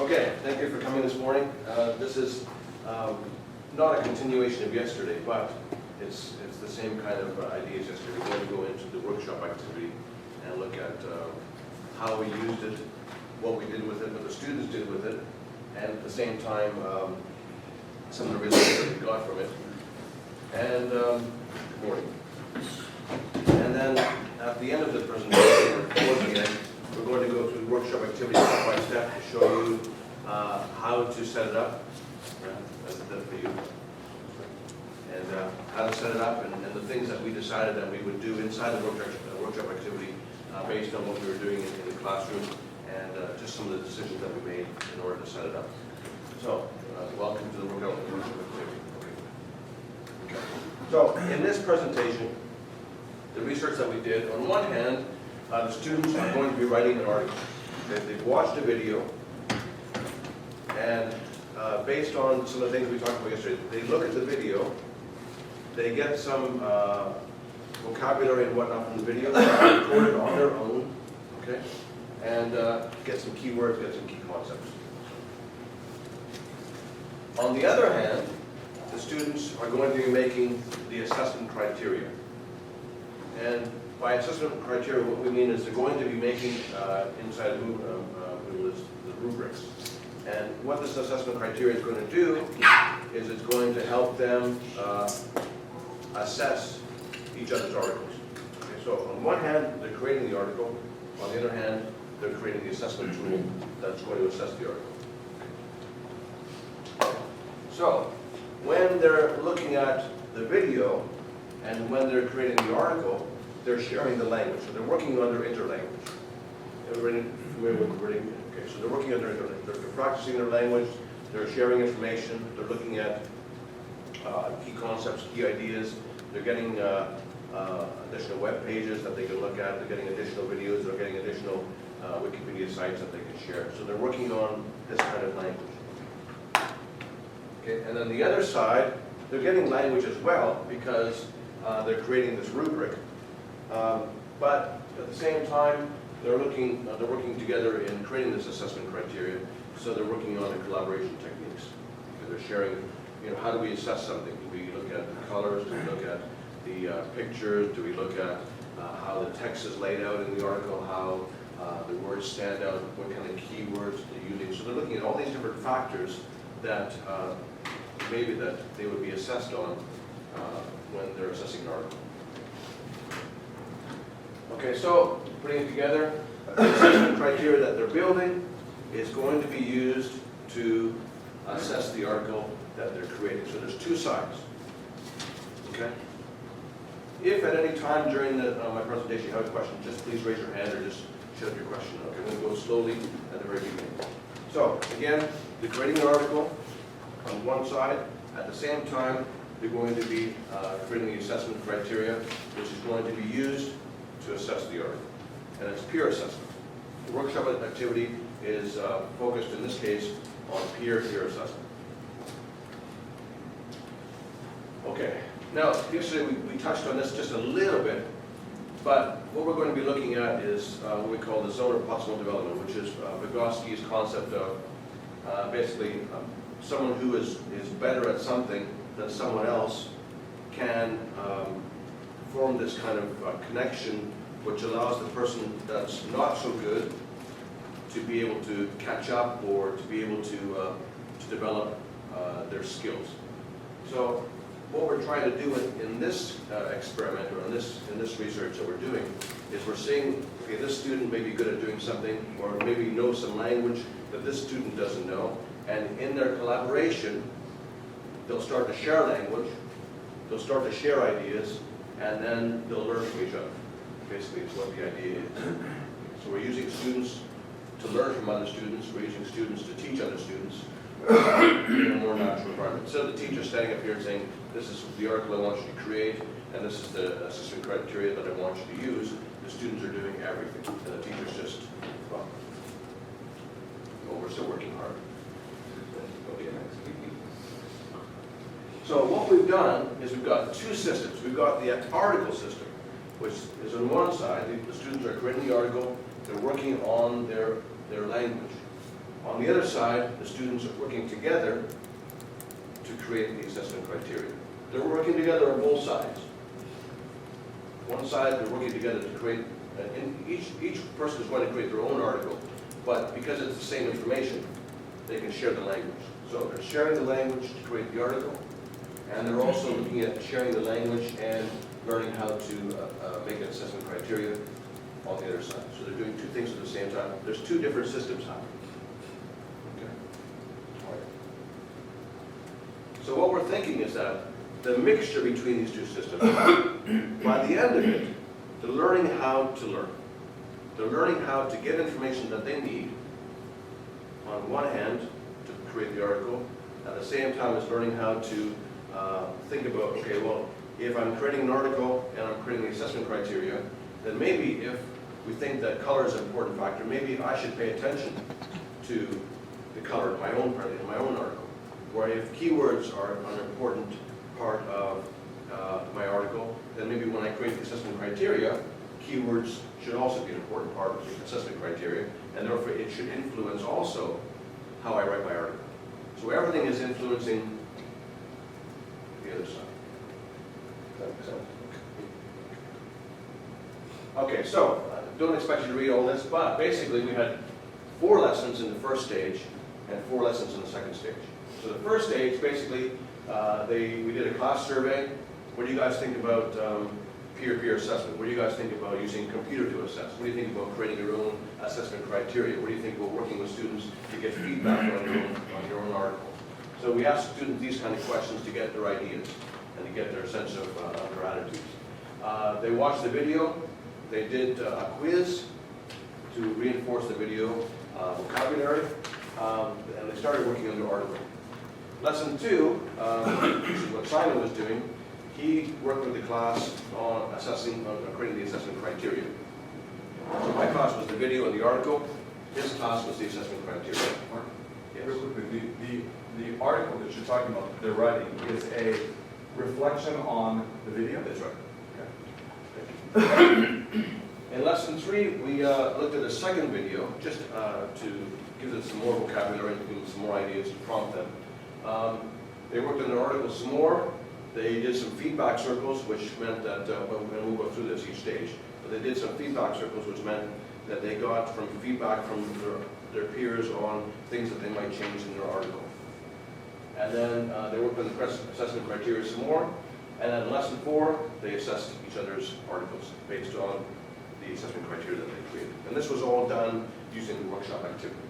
Okay, thank you for coming this morning. This is not a continuation of yesterday, but it's the same kind of ideas yesterday. We're going to go into the workshop activity and look at how we used it, what we did with it, what the students did with it, and at the same time, some of the results that we got from it. And good morning. And then at the end of the presentation, or towards the end, we're going to go through the workshop activity step by step to show you how to set it up. That's for you. And how to set it up and the things that we decided that we would do inside the workshop activity based on what we were doing in the classroom and just some of the decisions that we made in order to set it up. So, welcome to the workshop activity. Okay. So, in this presentation, the research that we did, on one hand, the students are going to be writing an article. They've watched a video, and based on some of the things we talked about yesterday, they look at the video, they get some vocabulary and whatnot from the video, record it on their own, okay, and get some keywords, get some key concepts. On the other hand, the students are going to be making the assessment criteria. And by assessment criteria, what we mean is they're going to be making, inside Moodle is the rubrics. And what this assessment criteria is going to do is it's going to help them assess each other's articles. Okay, so on one hand, they're creating the article. On the other hand, they're creating the assessment tool that's going to assess the article. So when they're looking at the video and when they're creating the article, they're sharing the language. So they're working on their interlanguage. Everybody familiar with wording? Okay, so they're working on their interlanguage. They're practicing their language. They're sharing information. They're looking at key concepts, key ideas. They're getting additional web pages that they can look at. They're getting additional videos. They're getting additional Wikipedia sites that they can share. So they're working on this kind of language. Okay, and then the other side, they're getting language as well because they're creating this rubric. But at the same time, they're working together in creating this assessment criteria. So they're working on the collaboration techniques. Okay, they're sharing, how do we assess something? Do we look at the colors? Do we look at the pictures? Do we look at how the text is laid out in the article? How the words stand out? What kind of keywords they're using? So they're looking at all these different factors that maybe that they would be assessed on when they're assessing an article. Okay, so putting it together, the assessment criteria that they're building is going to be used to assess the article that they're creating. So there's two sides. Okay. If at any time during my presentation you have a question, just please raise your hand or just shout your question. Okay, I'm going to go slowly at the very beginning. So again, they're creating an article on one side. At the same time, they're going to be creating the assessment criteria, which is going to be used to assess the article. And it's peer assessment. The workshop activity is focused, in this case, on peer assessment. Okay, now, yesterday we touched on this just a little bit, but what we're going to be looking at is what we call the zone of proximal development, which is Vygotsky's concept of basically someone who is better at something than someone else can form this kind of connection which allows the person that's not so good to be able to catch up or to be able to develop their skills. So what we're trying to do in this experiment or in this research that we're doing is we're seeing, okay, this student may be good at doing something or maybe knows some language that this student doesn't know, and in their collaboration they'll start to share language, they'll start to share ideas, and then they'll learn from each other. Basically, is what the idea is. So we're using students to learn from other students. We're using students to teach other students in a more natural environment. Instead of the teacher standing up here and saying, this is the article I want you to create, and this is the assessment criteria that I want you to use, the students are doing everything. And the teacher's just, well, we're still working hard. So what we've done is we've got two systems. We've got the article system, which is on one side, the students are creating the article, they're working on their language. On the other side, the students are working together to create the assessment criteria. They're working together on both sides. One side, they're working together to create, each person is going to create their own article, but because it's the same information, they can share the language. So they're sharing the language to create the article, and they're also looking at sharing the language and learning how to make an assessment criteria on the other side. So they're doing two things at the same time. There's two different systems happening. Okay. All right. So what we're thinking is that the mixture between these two systems, by the end of it, they're learning how to learn. They're learning how to get information that they need, on one hand, to create the article, at the same time as learning how to think about, okay, well, if I'm creating an article and I'm creating the assessment criteria, then maybe if we think that color is an important factor, maybe I should pay attention to the color in my own article. Where if keywords are an important part of my article, then maybe when I create the assessment criteria, keywords should also be an important part of the assessment criteria, and therefore it should influence also how I write my article. So everything is influencing the other side. Does that make sense? Okay, so don't expect you to read all this, but basically we had 4 lessons in the first stage and 4 lessons in the second stage. So the first stage, basically, we did a class survey. What do you guys think about peer-to-peer assessment? What do you guys think about using computer to assess? What do you think about creating your own assessment criteria? What do you think about working with students to get feedback on your own article? So we asked students these kind of questions to get their ideas and to get their sense of their attitudes. They watched the video. They did a quiz to reinforce the video vocabulary, and they started working on their article. Lesson 2, which is what Simon was doing, he worked with the class on creating the assessment criteria. So my class was the video and the article. His class was the assessment criteria. Mark, Yes. real quickly, the article that you're talking about, they're writing, is a reflection on the video? That's right. Okay. In lesson 3, we looked at a second video just to give them some more vocabulary, to give them some more ideas, to prompt them. They worked on their article some more. They did some feedback circles, which meant that, we'll go through this each stage, but they did some feedback circles, which meant that they got feedback from their peers on things that they might change in their article. And then they worked on the assessment criteria some more. And then in lesson 4, they assessed each other's articles based on the assessment criteria that they created. And this was all done using the workshop activity.